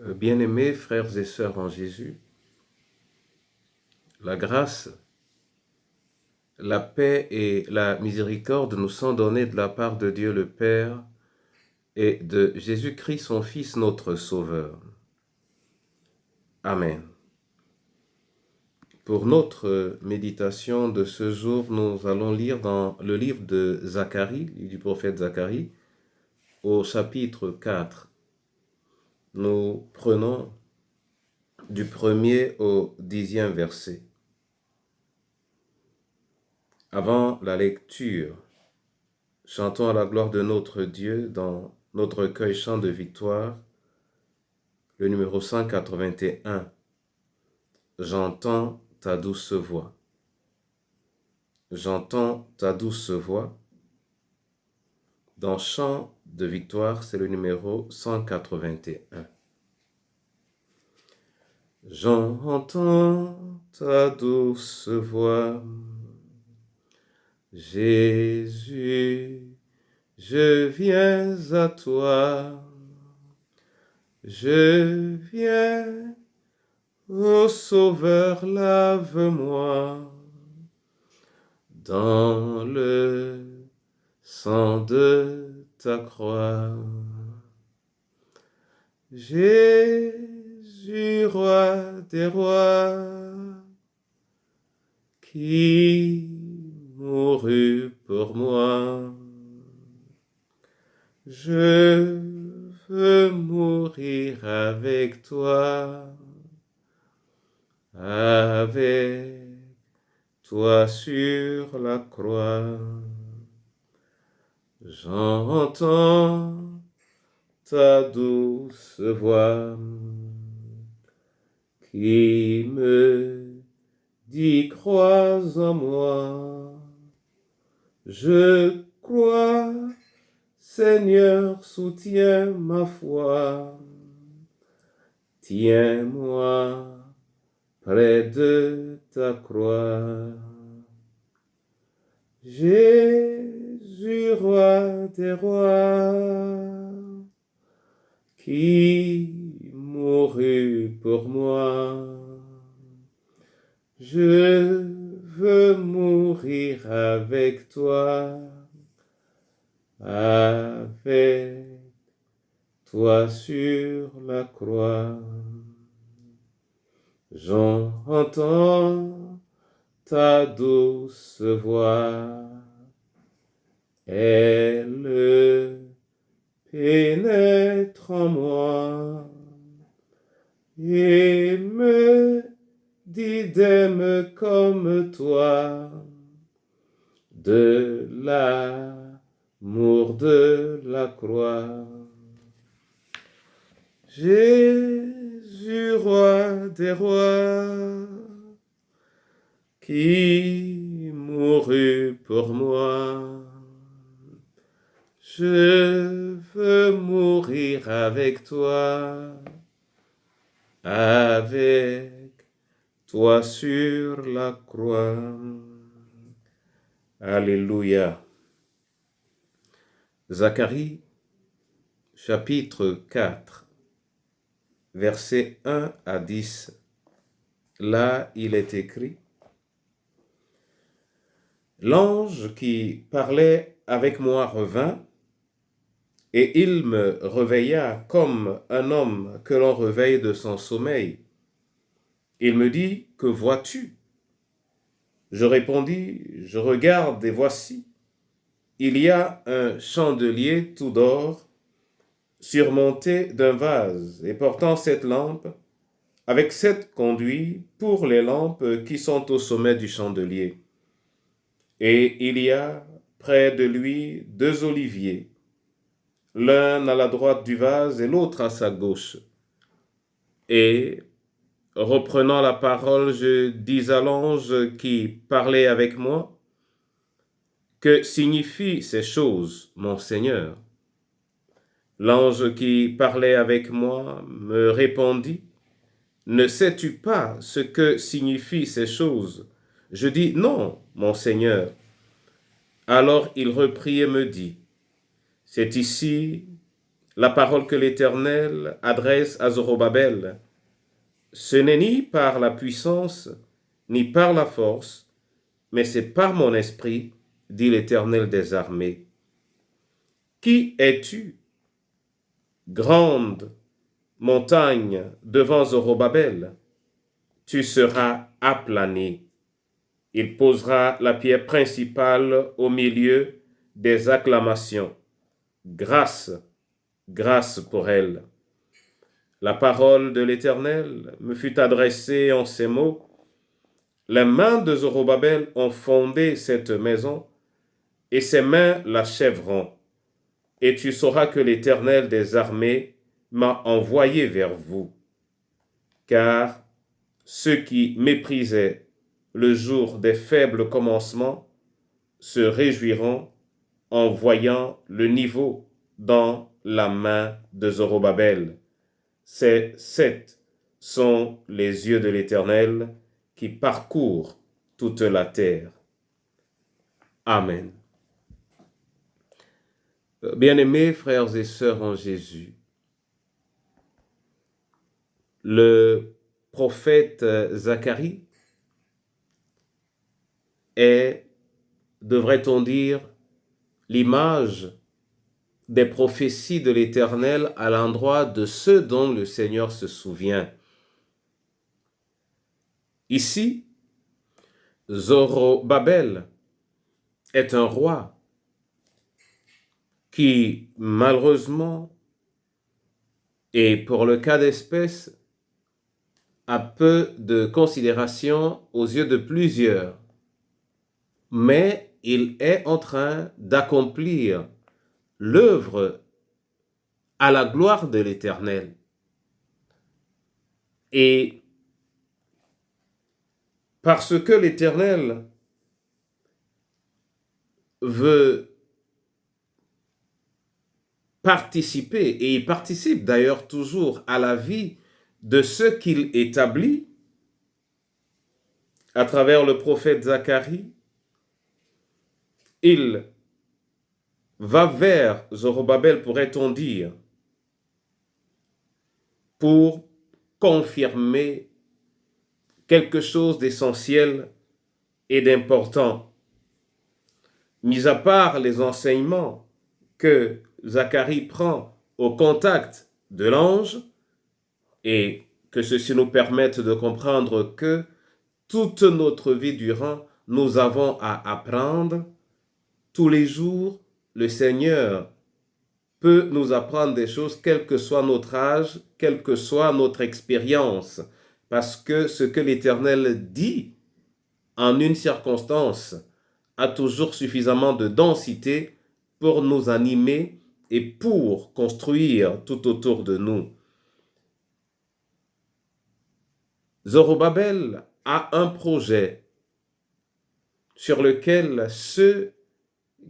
Bien-aimés frères et sœurs en Jésus, la grâce, la paix et la miséricorde nous sont données de la part de Dieu le Père et de Jésus-Christ son Fils notre Sauveur. Amen. Pour notre méditation de ce jour, nous allons lire dans le livre de Zacharie, du prophète Zacharie, au chapitre 4. Nous prenons du 1er au 10e verset. Avant la lecture, chantons à la gloire de notre Dieu dans notre recueil chant de victoire, le numéro 181. J'entends ta douce voix. J'entends ta douce voix. Dans chant de victoire, c'est le numéro 181. J'entends ta douce voix. Jésus, je viens à toi. Je viens, ô Sauveur, lave-moi dans le sang de ta croix. Jésus, roi des rois, qui mourut pour moi. Je veux mourir avec toi sur la croix. J'entends ta douce voix qui me dit crois en moi. Je crois, Seigneur, soutiens ma foi. Tiens-moi près de ta croix. Jésus, roi des rois, qui mourut pour moi. Je veux mourir avec toi sur la croix. J'entends ta douce voix, elle pénètre en moi et me dit d'aimer comme toi, de l'amour de la croix. Jésus, roi des rois, qui mourut pour moi. Je veux mourir avec toi sur la croix. Alléluia. Zacharie, chapitre 4, versets 1 à 10. Là, il est écrit: L'ange qui parlait avec moi revint, et il me réveilla comme un homme que l'on réveille de son sommeil. Il me dit, que vois-tu? Je répondis, je regarde et voici, il y a un chandelier tout d'or surmonté d'un vase et portant 7 lampes, avec 7 conduits pour les lampes qui sont au sommet du chandelier. Et il y a près de lui 2 oliviers, l'un à la droite du vase et l'autre à sa gauche. Et reprenant la parole, je dis à l'ange qui parlait avec moi, que signifient ces choses, mon Seigneur? L'ange qui parlait avec moi me répondit, ne sais-tu pas ce que signifient ces choses? Je dis, non, mon Seigneur. Alors il reprit et me dit, c'est ici la parole que l'Éternel adresse à Zorobabel. Ce n'est ni par la puissance, ni par la force, mais c'est par mon esprit, dit l'Éternel des armées. Qui es-tu, grande montagne devant Zorobabel? Tu seras aplani. Il posera la pierre principale au milieu des acclamations. Grâce, grâce pour elle. La parole de l'Éternel me fut adressée en ces mots. Les mains de Zorobabel ont fondé cette maison, et ses mains l'achèveront. Et tu sauras que l'Éternel des armées m'a envoyé vers vous. Car ceux qui méprisaient le jour des faibles commencements se réjouiront en voyant le niveau dans la main de Zorobabel. Ces 7 sont les yeux de l'Éternel qui parcourent toute la terre. Amen. Bien-aimés frères et sœurs en Jésus, le prophète Zacharie est, devrait-on dire, l'image des prophéties de l'Éternel à l'endroit de ceux dont le Seigneur se souvient. Ici, Zorobabel est un roi qui, malheureusement, et pour le cas d'espèce, a peu de considération aux yeux de plusieurs, mais il est en train d'accomplir l'œuvre à la gloire de l'Éternel. Et parce que l'Éternel veut participer, et il participe d'ailleurs toujours à la vie de ceux qu'il établit à travers le prophète Zacharie, il va vers Zorobabel, pourrait-on dire, pour confirmer quelque chose d'essentiel et d'important. Mis à part les enseignements que Zacharie prend au contact de l'ange, et que ceci nous permette de comprendre que toute notre vie durant, nous avons à apprendre. Tous les jours, le Seigneur peut nous apprendre des choses, quel que soit notre âge, quelle que soit notre expérience, parce que ce que l'Éternel dit en une circonstance a toujours suffisamment de densité pour nous animer et pour construire tout autour de nous. Zorobabel a un projet sur lequel ceux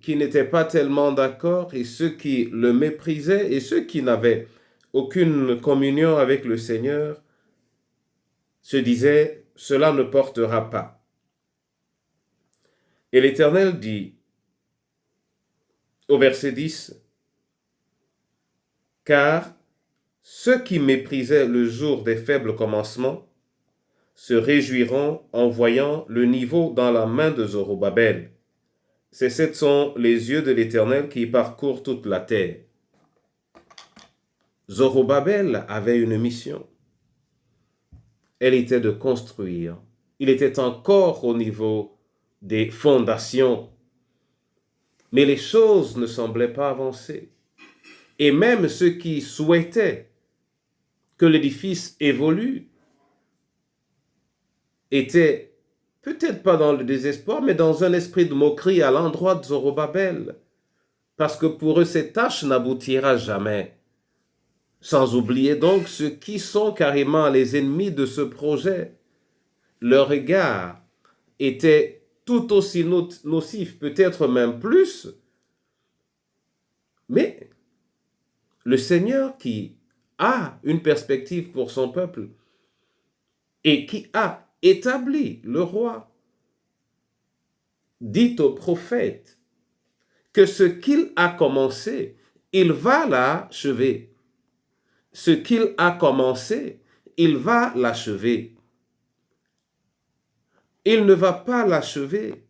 qui n'étaient pas tellement d'accord et ceux qui le méprisaient et ceux qui n'avaient aucune communion avec le Seigneur se disaient « cela ne portera pas ». Et l'Éternel dit au verset 10 « Car ceux qui méprisaient le jour des faibles commencements se réjouiront en voyant le niveau dans la main de Zorobabel. Ces 7 sont les yeux de l'Éternel qui parcourent toute la terre. » Zorobabel avait une mission. Elle était de construire. Il était encore au niveau des fondations. Mais les choses ne semblaient pas avancer. Et même ceux qui souhaitaient que l'édifice évolue étaient peut-être pas dans le désespoir, mais dans un esprit de moquerie à l'endroit de Zorobabel. Parce que pour eux, cette tâche n'aboutira jamais. Sans oublier donc ceux qui sont carrément les ennemis de ce projet. Leur regard était tout aussi nocif, peut-être même plus. Mais le Seigneur qui a une perspective pour son peuple et qui a établi le roi, dit au prophète que ce qu'il a commencé, il va l'achever. Ce qu'il a commencé, il va l'achever. Il ne va pas l'achever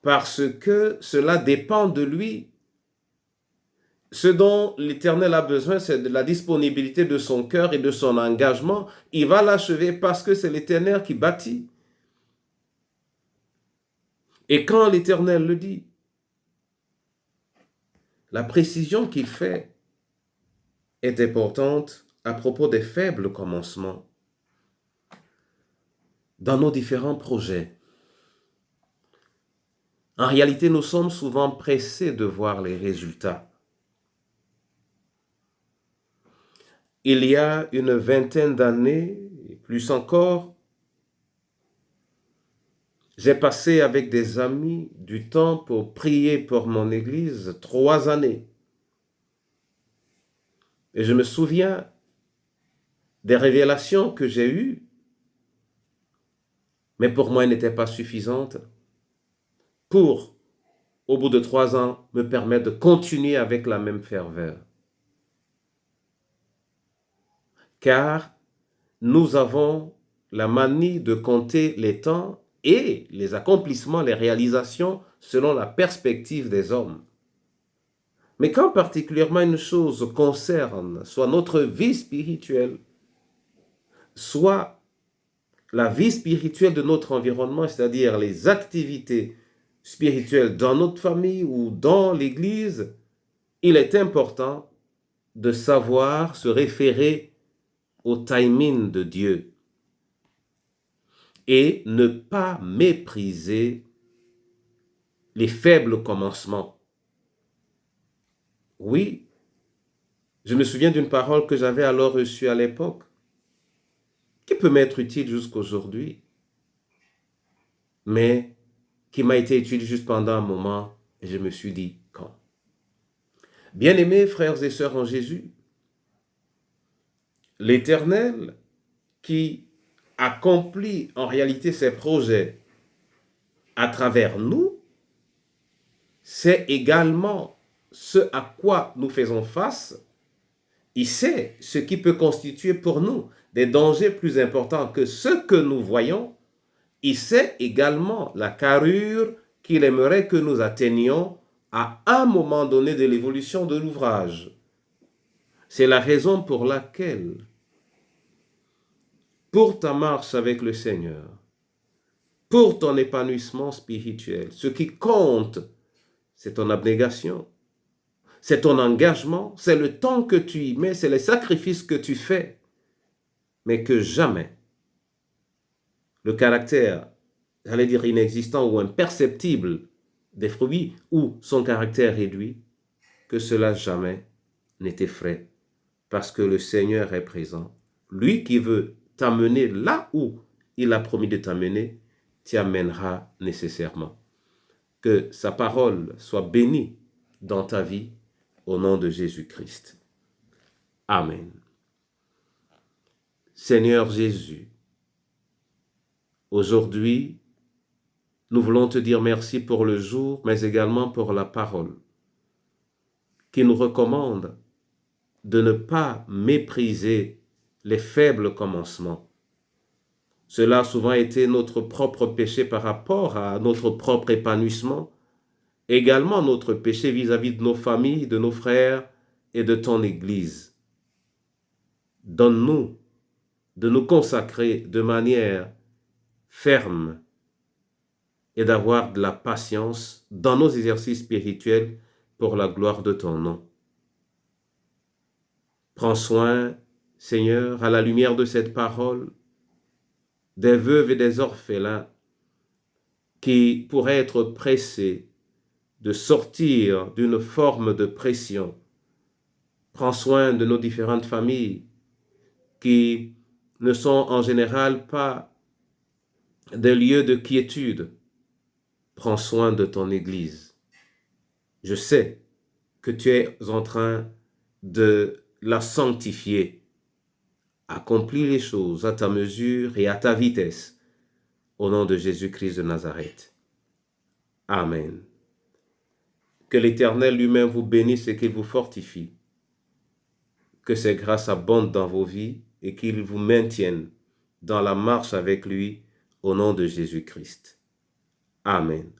parce que cela dépend de lui. Ce dont l'Éternel a besoin, c'est de la disponibilité de son cœur et de son engagement. Il va l'achever parce que c'est l'Éternel qui bâtit. Et quand l'Éternel le dit, la précision qu'il fait est importante à propos des faibles commencements dans nos différents projets. En réalité, nous sommes souvent pressés de voir les résultats. Il y a une vingtaine d'années, et plus encore, j'ai passé avec des amis du temps pour prier pour mon église 3 années. Et je me souviens des révélations que j'ai eues, mais pour moi, elles n'étaient pas suffisantes pour, au bout de 3 ans, me permettre de continuer avec la même ferveur. Car nous avons la manie de compter les temps et les accomplissements, les réalisations selon la perspective des hommes. Mais quand particulièrement une chose concerne soit notre vie spirituelle, soit la vie spirituelle de notre environnement, c'est-à-dire les activités spirituelles dans notre famille ou dans l'Église, il est important de savoir se référer au timing de Dieu et ne pas mépriser les faibles commencements. Oui, je me souviens d'une parole que j'avais alors reçue à l'époque, qui peut m'être utile jusqu'aujourd'hui, mais qui m'a été utile juste pendant un moment, et je me suis dit, quand? Bien-aimés frères et sœurs en Jésus, l'Éternel qui accomplit en réalité ses projets à travers nous, c'est également ce à quoi nous faisons face. Il sait ce qui peut constituer pour nous des dangers plus importants que ceux que nous voyons. Il sait également la carrure qu'il aimerait que nous atteignions à un moment donné de l'évolution de l'ouvrage. C'est la raison pour laquelle, pour ta marche avec le Seigneur, pour ton épanouissement spirituel, ce qui compte, c'est ton abnégation, c'est ton engagement, c'est le temps que tu y mets, c'est les sacrifices que tu fais, mais que jamais le caractère, j'allais dire inexistant ou imperceptible des fruits ou son caractère réduit, que cela jamais ne t'effraie, parce que le Seigneur est présent. Lui qui veut t'amener là où il a promis de t'amener, t'y amènera nécessairement. Que sa parole soit bénie dans ta vie, au nom de Jésus-Christ. Amen. Seigneur Jésus, aujourd'hui, nous voulons te dire merci pour le jour, mais également pour la parole, qui nous recommande de ne pas mépriser les faibles commencements. Cela a souvent été notre propre péché par rapport à notre propre épanouissement, également notre péché vis-à-vis de nos familles, de nos frères et de ton Église. Donne-nous de nous consacrer de manière ferme et d'avoir de la patience dans nos exercices spirituels pour la gloire de ton nom. Prends soin, Seigneur, à la lumière de cette parole, des veuves et des orphelins qui pourraient être pressés de sortir d'une forme de pression. Prends soin de nos différentes familles qui ne sont en général pas des lieux de quiétude. Prends soin de ton Église. Je sais que tu es en train de la sanctifier. Accomplis les choses à ta mesure et à ta vitesse. Au nom de Jésus-Christ de Nazareth. Amen. Que l'Éternel lui-même vous bénisse et qu'il vous fortifie. Que ses grâces abondent dans vos vies et qu'il vous maintienne dans la marche avec lui au nom de Jésus-Christ. Amen.